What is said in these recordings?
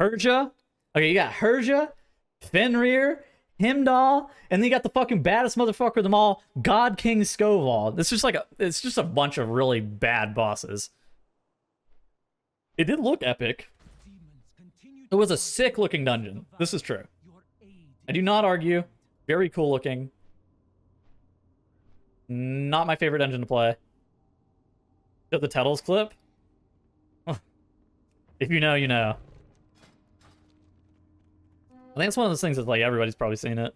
Hyrja. Okay, you got Hyrja, Fenrir, Heimdall, and then you got the fucking baddest motherfucker of them all, God King Skovald. It's just a bunch of really bad bosses. It did look epic. It was a sick looking dungeon. This is true. I do not argue. Very cool looking. Not my favorite dungeon to play. The Tettles clip? If you know, you know. I think it's one of those things that, like, everybody's probably seen it.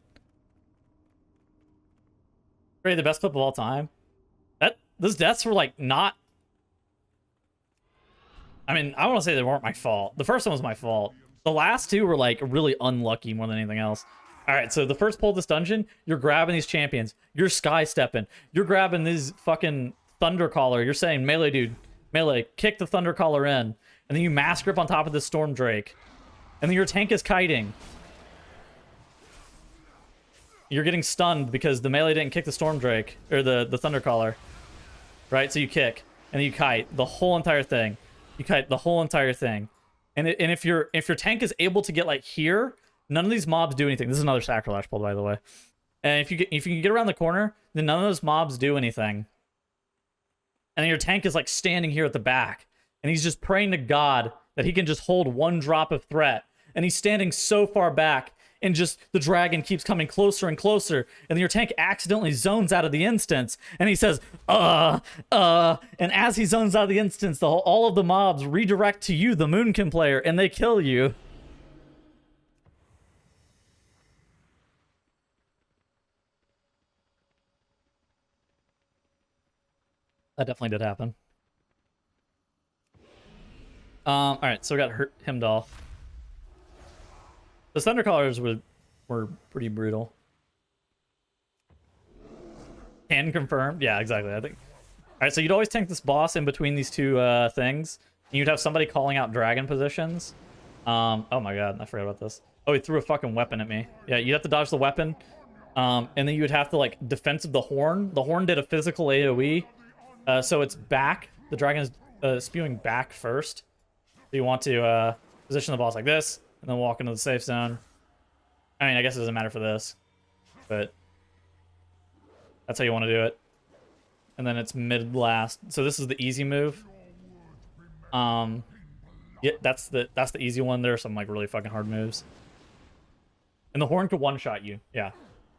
Really, the best clip of all time. Those deaths were, like, not... I mean, I want to say they weren't my fault. The first one was my fault. The last two were, like, really unlucky more than anything else. Alright, so the first pull of this dungeon, you're grabbing these champions. You're sky stepping. You're grabbing these fucking Thundercaller. You're saying, melee dude, melee, kick the Thundercaller in. And then you mass grip on top of this Storm Drake. And then your tank is kiting. You're getting stunned because the melee didn't kick the Storm Drake, or the Thundercaller. Right? So you kick, and then you kite the whole entire thing. You kite the whole entire thing. And if your tank is able to get, like, here, none of these mobs do anything. This is another Sacrilege pull, by the way. And if you can get around the corner, then none of those mobs do anything. And then your tank is, like, standing here at the back. And he's just praying to God that he can just hold one drop of threat. And he's standing so far back, and just the dragon keeps coming closer and closer. And then your tank accidentally zones out of the instance. And he says, And as he zones out of the instance, all of the mobs redirect to you, the Moonkin player, and they kill you. That definitely did happen. Alright, so we got Heimdall. The Thundercallers were pretty brutal. Can confirm. Yeah, exactly. I think. Alright, so you'd always tank this boss in between these two things. And you'd have somebody calling out dragon positions. Oh my god, I forgot about this. Oh, he threw a fucking weapon at me. Yeah, you'd have to dodge the weapon. And then you would have to, like, defensive the horn. The horn did a physical AoE. So it's back. The dragon is spewing back first. So you want to position the boss like this, and then walk into the safe zone. I mean, I guess it doesn't matter for this, but that's how you want to do it. And then it's mid-blast. So this is the easy move. Yeah, that's the easy one. There are some, like, really fucking hard moves. And the horn could one-shot you. Yeah.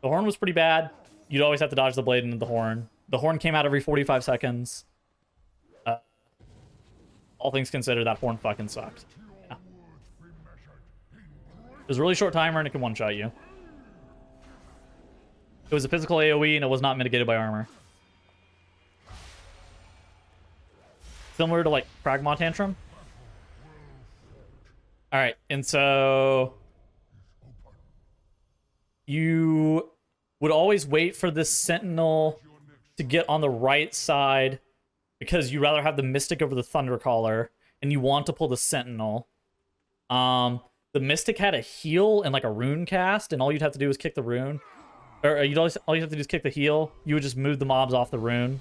The horn was pretty bad. You'd always have to dodge the blade into the horn. The horn came out every 45 seconds. All things considered, that horn fucking sucked. Yeah. It was a really short timer, and it can one-shot you. It was a physical AoE, and it was not mitigated by armor. Similar to, like, Pragma Tantrum. Alright, and so... you would always wait for this Sentinel to get on the right side, because you rather have the Mystic over the Thundercaller, and you want to pull the Sentinel. The Mystic had a heal and, like, a rune cast, and all you'd have to do is kick the rune. Or all you'd have to do is kick the heal. You would just move the mobs off the rune.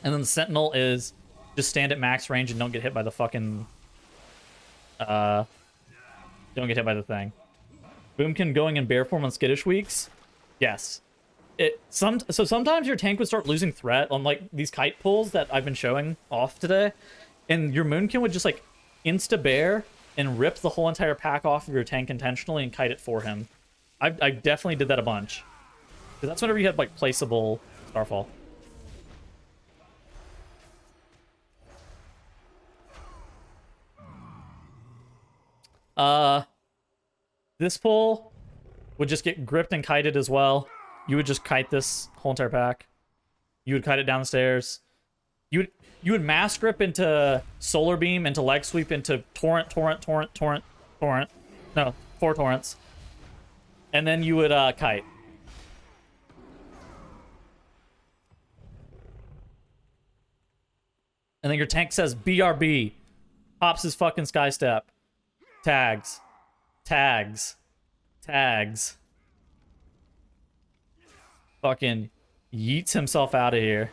And then the Sentinel is just stand at max range and don't get hit by the fucking... don't get hit by the thing. Boomkin going in bear form on skittish weeks? Yes. So sometimes your tank would start losing threat on, like, these kite pulls that I've been showing off today, and your Moonkin would just, like, insta-bear and rip the whole entire pack off of your tank intentionally and kite it for him. I definitely did that a bunch. Because that's whenever you had, like, placeable Starfall. This pull would just get gripped and kited as well. You would just kite this whole entire pack. You would kite it down the stairs. You would mass grip into Solar Beam, into Leg Sweep, into Torrent. No, 4 Torrents. And then you would kite. And then your tank says BRB. Pops his fucking Sky Step. Tags. Fucking yeets himself out of here.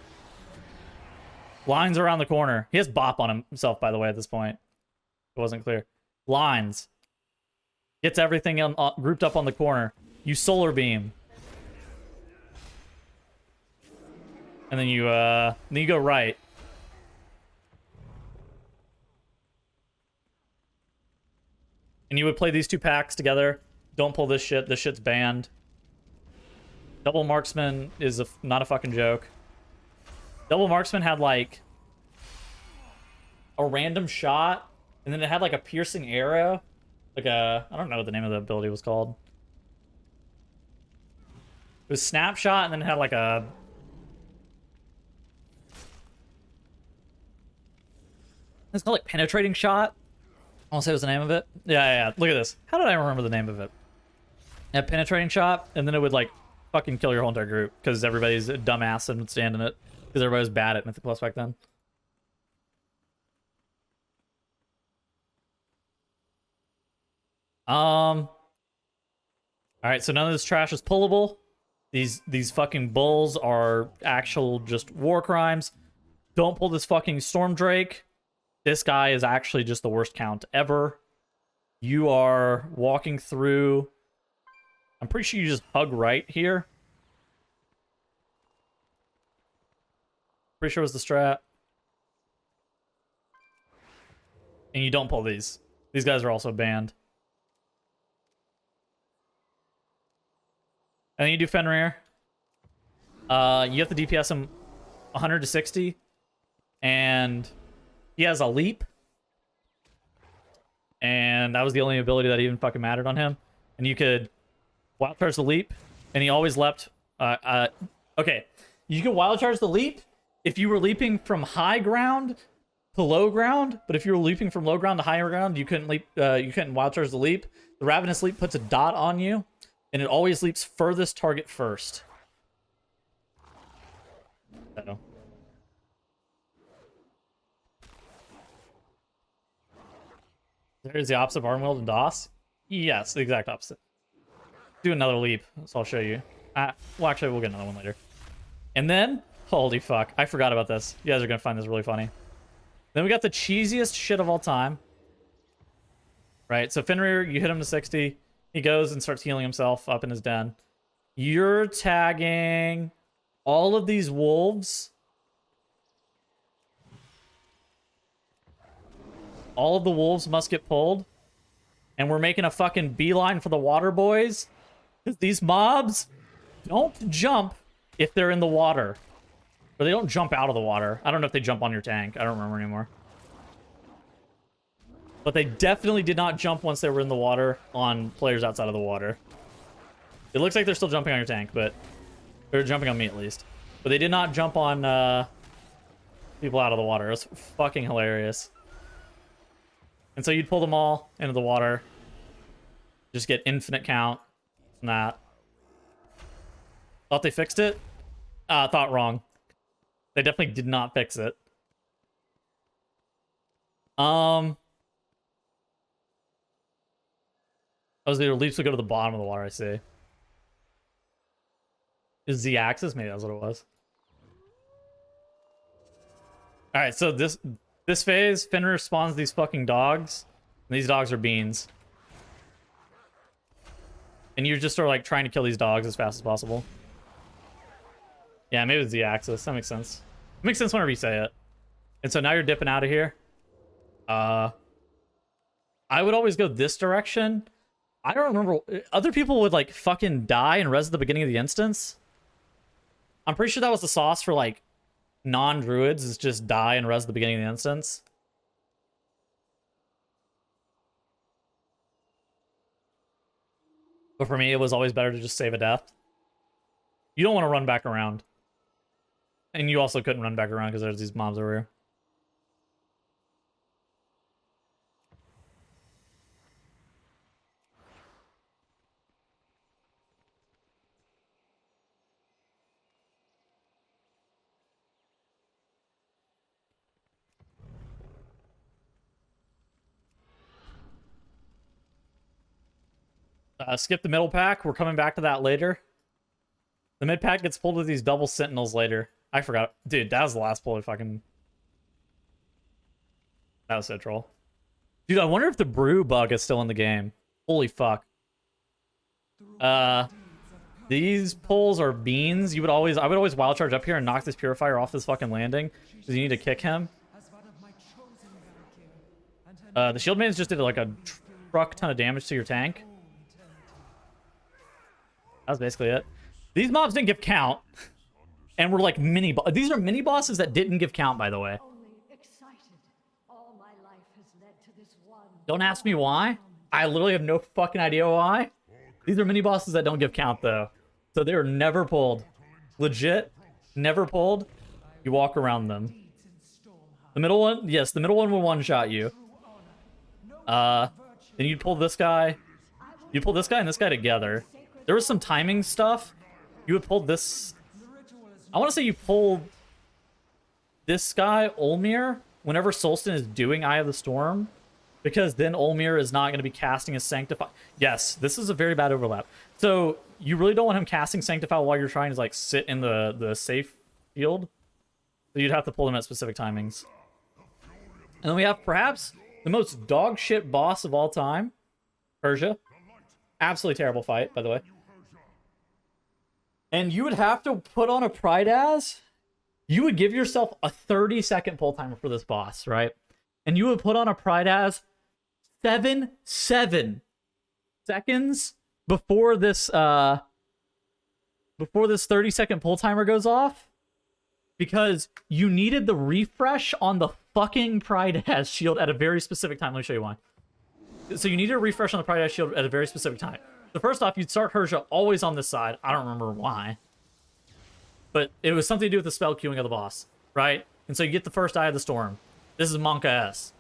Lines around the corner. He has bop on himself, by the way, at this point. It wasn't clear. Lines. Gets everything grouped up on the corner. You solar beam. And then you go right. And you would play these two packs together. Don't pull this shit. This shit's banned. Double marksman is not a fucking joke. Double marksman had like a random shot, and then it had like a piercing arrow. Like I don't know what the name of the ability was called. It was snapshot, and then it had like a... It's called like penetrating shot. I want to say was the name of it. Yeah. Look at this. How did I remember the name of it? A penetrating shot, and then it would like fucking kill your whole entire group because everybody's a dumbass and would stand in it because everybody was bad at Mythic Plus back then. All right, so none of this trash is pullable. These fucking bulls are actual just war crimes. Don't pull this fucking Storm Drake. This guy is actually just the worst count ever. You are walking through. I'm pretty sure you just hug right here. Pretty sure it was the strat. And you don't pull these. These guys are also banned. And then you do Fenrir. You have to DPS him 100 to 60. And he has a leap. And that was the only ability that even fucking mattered on him. And you could wild charge the leap. And he always leapt. Okay. You could wild charge the leap if you were leaping from high ground to low ground. But if you were leaping from low ground to higher ground, you couldn't leap. You couldn't wild charge the leap. The Ravenous Leap puts a dot on you. And it always leaps furthest target first. So. There's the opposite of arm wield and DOS. Yes, the exact opposite. Do another leap, so I'll show you. Well, actually, we'll get another one later. And then, holy fuck, I forgot about this. You guys are gonna find this really funny. Then we got the cheesiest shit of all time. Right, so Fenrir, you hit him to 60. He goes and starts healing himself up in his den. You're tagging all of these wolves. All of the wolves must get pulled. And we're making a fucking beeline for the water boys. Because these mobs don't jump if they're in the water. Or they don't jump out of the water. I don't know if they jump on your tank. I don't remember anymore. But they definitely did not jump once they were in the water on players outside of the water. It looks like they're still jumping on your tank, but... They're jumping on me, at least. But they did not jump on people out of the water. It was fucking hilarious. And so you'd pull them all into the water. Just get infinite count from that. Thought they fixed it? Thought wrong. They definitely did not fix it. Oh, the leaps would go to the bottom of the water, I see. Is Z-axis? Maybe that's what it was. Alright, so this phase, Fenrir spawns these fucking dogs. And these dogs are beans. And you're just sort of like trying to kill these dogs as fast as possible. Yeah, maybe it's Z-axis. That makes sense. It makes sense whenever you say it. And so now you're dipping out of here. I would always go this direction. I don't remember. Other people would like fucking die and res at the beginning of the instance. I'm pretty sure that was the sauce for like non-druids, is just die and res at the beginning of the instance. But for me, it was always better to just save a death. You don't want to run back around. And you also couldn't run back around because there's these mobs over here. Skip the middle pack. We're coming back to that later. The mid pack gets pulled with these double sentinels later. I forgot. Dude, that was the last pull. Fucking... That was so troll. Dude, I wonder if the brew bug is still in the game. Holy fuck. These pulls are beans. I would always wild charge up here and knock this purifier off this fucking landing because you need to kick him. The shield mains just did like a truck ton of damage to your tank. That was basically it. These mobs didn't give count, and were like these are mini bosses that didn't give count, by the way. Don't ask me why. I literally have no fucking idea why. These are mini bosses that don't give count though. So they were never pulled. Legit, never pulled. You walk around them. The middle one, yes, the middle one will one-shot you. Then you'd pull this guy. You'd pull this guy and this guy together. There was some timing stuff. You would pull this. I want to say you pulled this guy, Olmir, whenever Solstin is doing Eye of the Storm. Because then Olmir is not going to be casting his Sanctify. Yes, this is a very bad overlap. So you really don't want him casting Sanctify while you're trying to like sit in the safe field. So you'd have to pull them at specific timings. And then we have perhaps the most dog shit boss of all time, Hyrja. Absolutely terrible fight, by the way. And you would have to put on a Pride as. You would give yourself a 30-second pull timer for this boss, right? And you would put on a Pride as 7 seconds before this 30-second pull timer goes off, because you needed the refresh on the fucking Pride as shield at a very specific time. Let me show you why. So you needed a refresh on the Pride as shield at a very specific time. So first off, you'd start Hyrja always on this side. I don't remember why, but it was something to do with the spell queuing of the boss, right? And so you get the first Eye of the Storm. This is Monka S.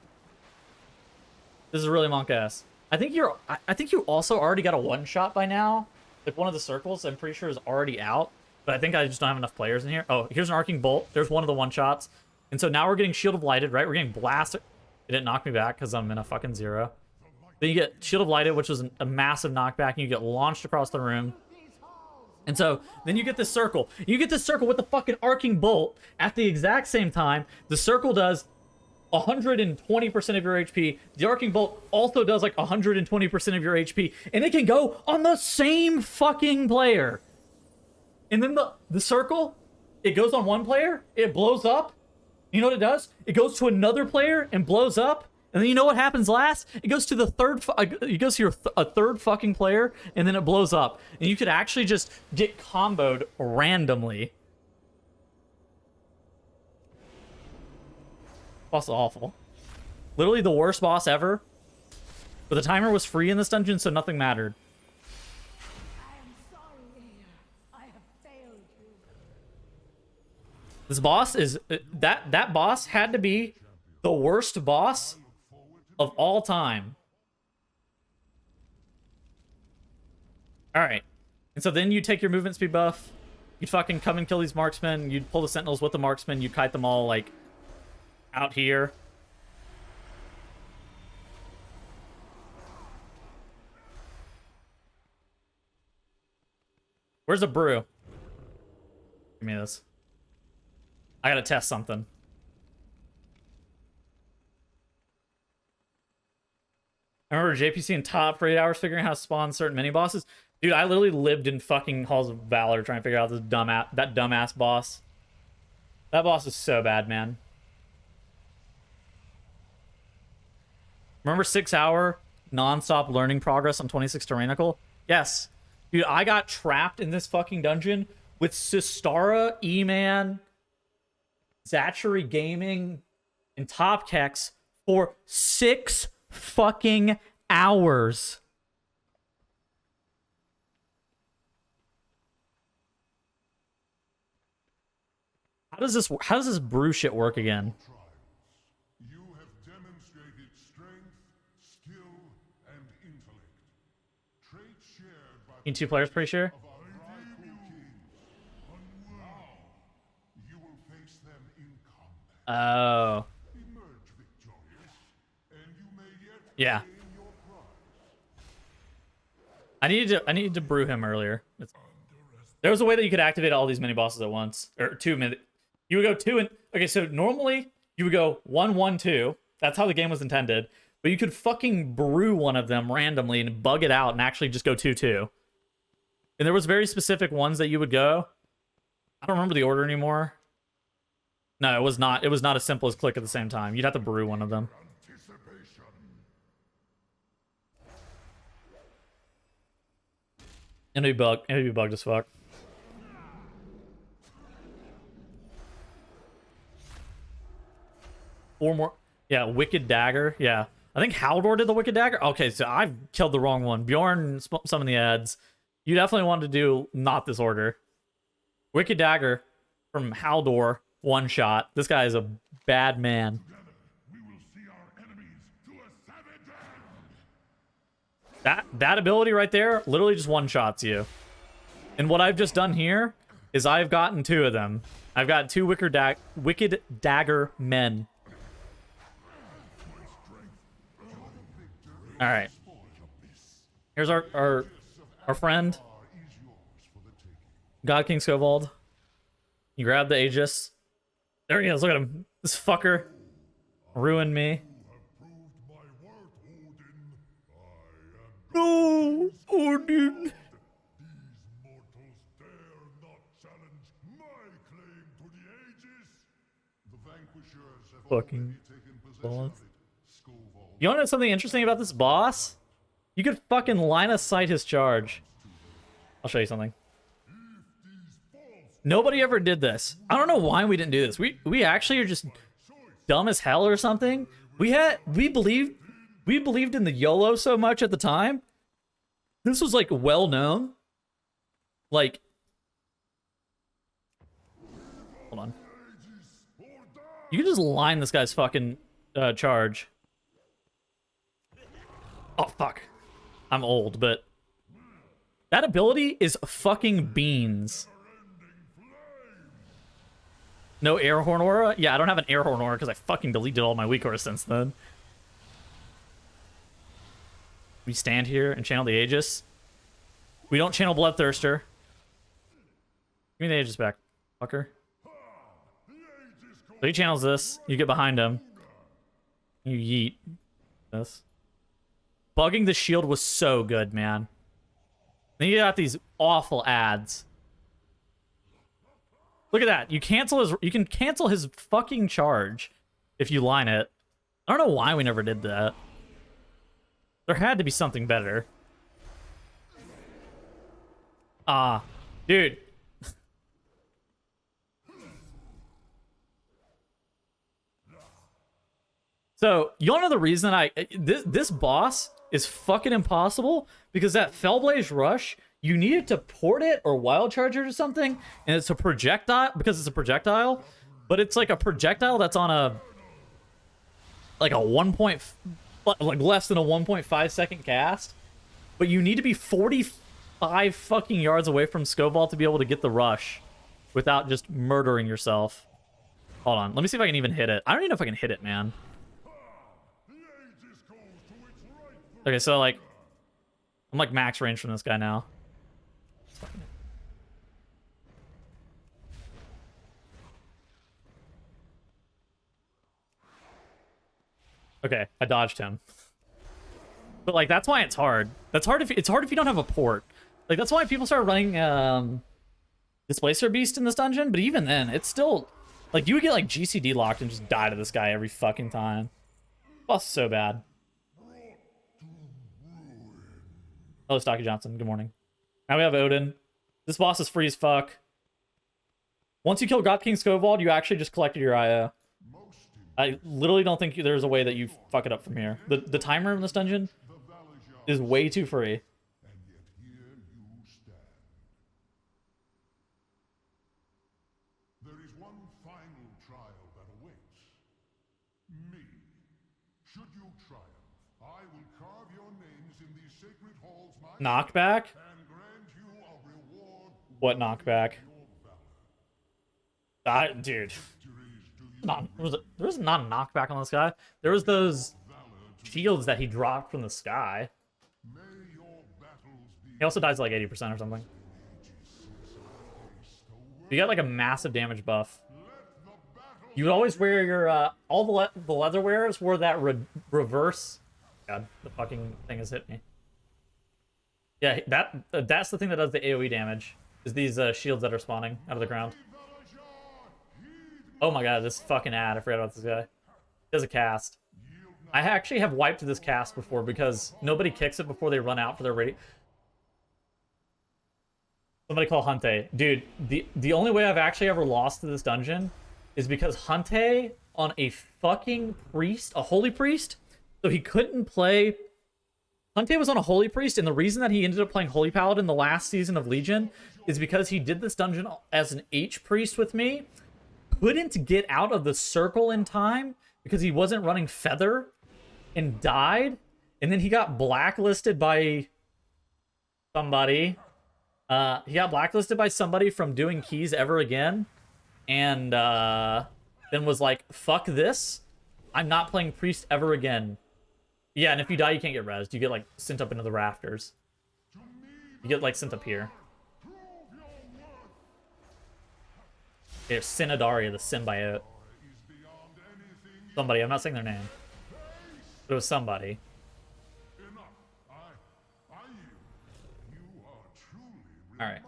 This is really Monka S. I think you also already got a one-shot by now. Like one of the circles, I'm pretty sure is already out. But I think I just don't have enough players in here. Oh, here's an Arcing Bolt. There's one of the one-shots. And so now we're getting Shield of Lighted, right? We're getting blasted. It didn't knock me back because I'm in a fucking 0. Then you get Shield of Lighted, which was a massive knockback, and you get launched across the room. And so then you get this circle. You get this circle with the fucking Arcing Bolt at the exact same time. The circle does 120% of your HP. The Arcing Bolt also does like 120% of your HP. And it can go on the same fucking player. And then the circle, it goes on one player, it blows up. You know what it does? It goes to another player and blows up. And then you know what happens last? It goes to the third, it goes to a third fucking player, and then it blows up. And you could actually just get comboed randomly. Boss is awful. Literally the worst boss ever. But the timer was free in this dungeon, so nothing mattered. This boss is... That boss had to be the worst boss of all time. Alright. And so then you take your movement speed buff. You'd fucking come and kill these marksmen. You'd pull the sentinels with the marksmen. You'd kite them all, like, out here. Where's the brew? Give me this. I gotta test something. I remember JPC in top for 8 hours figuring out how to spawn certain mini bosses. Dude, I literally lived in fucking Halls of Valor trying to figure out this dumbass boss. That boss is so bad, man. Remember 6-hour non-stop learning progress on 26 Tyrannical? Yes. Dude, I got trapped in this fucking dungeon with Sistara, E-Man, Zachary Gaming, and Top Kex for 6 fucking hours. How does this brew shit work again? You have demonstrated strength, skill, and intellect. Traits shared by In 2 players, pretty sure. of our rival kings. Now, you will face them in combat. Oh. Emerge victorious, and you may yet Yeah. gain your prize. I needed to brew him earlier. There was a way that you could activate all these mini bosses at once, or 2 minutes. You would go 2 and okay. So normally you would go 1, 1, 2. That's how the game was intended. But you could fucking brew one of them randomly and bug it out and actually just go 2-2. And there was very specific ones that you would go. I don't remember the order anymore. No, it was not. It was not as simple as click at the same time. You'd have to brew one of them. And it'd be bugged as fuck. Four more. Yeah, Wicked Dagger. Yeah. I think Haldor did the Wicked Dagger. Okay, so I've killed the wrong one. Bjorn some of the ads. You definitely wanted to do not this order. Wicked Dagger from Haldor, one shot. This guy is a bad man. That ability right there literally just one shots you. And what I've just done here is I've gotten 2 of them. I've got 2 Wicked Dagger men. All right. Here's our friend, God King Skovald. You grab the Aegis. There he is. Look at him. This fucker ruined me. No, Odin. Fucking boss. You wanna know something interesting about this boss? You could fucking line of sight his charge. I'll show you something. Nobody ever did this. I don't know why we didn't do this. We actually are just dumb as hell or something. We believed in the YOLO so much at the time. This was like well known. Like, hold on. You can just line this guy's fucking charge. Oh fuck. I'm old, but that ability is fucking beans. No air horn aura? Yeah, I don't have an air horn aura because I fucking deleted all my weak auras since then. We stand here and channel the Aegis. We don't channel Bloodthirster. Give me the Aegis back, fucker. So he channels this. You get behind him. You yeet this. Bugging the shield was so good, man. Then you got these awful ads. Look at that. You can cancel his fucking charge if you line it. I don't know why we never did that. There had to be something better. Ah, dude. So, you wanna know the reason this boss is fucking impossible? Because that Fellblaze Rush, you needed to port it or wild charge it or something, and it's a projectile, because it's a projectile, but it's like a projectile that's on a like less than a 1.5 second cast, but you need to be 45 fucking yards away from Skovald to be able to get the rush without just murdering yourself. Hold on, let me see if I can even hit it. I don't even know if I can hit it, man. Okay, so like I'm like max range from this guy now. Okay, I dodged him. But like that's why it's hard. It's hard if you don't have a port. Like that's why people start running Displacer Beast in this dungeon, but even then, it's still like you would get like GCD locked and just die to this guy every fucking time. Boss is so bad. Hello, Stocky Johnson. Good morning. Now we have Odin. This boss is free as fuck. Once you kill God King Skovald, you actually just collected your IO. I literally don't think there's a way that you fuck it up from here. The timer in this dungeon is way too free. There is one final trial that awaits. Me. Should you triumph, I will carve your names in these sacred halls Knockback? and grant you a reward. What knockback? Dude. There was not a knockback on this guy. There was those shields that he dropped from the sky. He also dies like 80% or something. You got like a massive damage buff. You would always wear your all the leather wearers wore that reverse God, the fucking thing has hit me. Yeah, that's the thing that does the AoE damage. Is these shields that are spawning out of the ground. Oh my god, this fucking ad. I forgot about this guy. He does a cast. I actually have wiped this cast before because nobody kicks it before they run out for their ready. Somebody call Hunte. Dude, the only way I've actually ever lost to this dungeon is because Hunte on a fucking priest, a holy priest, so he couldn't play. Hunte was on a holy priest, and the reason that he ended up playing holy paladin the last season of Legion is because he did this dungeon as an H priest with me, couldn't get out of the circle in time because he wasn't running feather, and died, and then he got blacklisted by somebody. He got blacklisted by somebody from doing keys ever again, and then was like, fuck this, I'm not playing priest ever again. Yeah, and if you die, you can't get rezzed. You get, like, sent up into the rafters. You get, like, sent up here. It's Sinadaria, the symbiote. Somebody, I'm not saying their name. But it was somebody. Alright.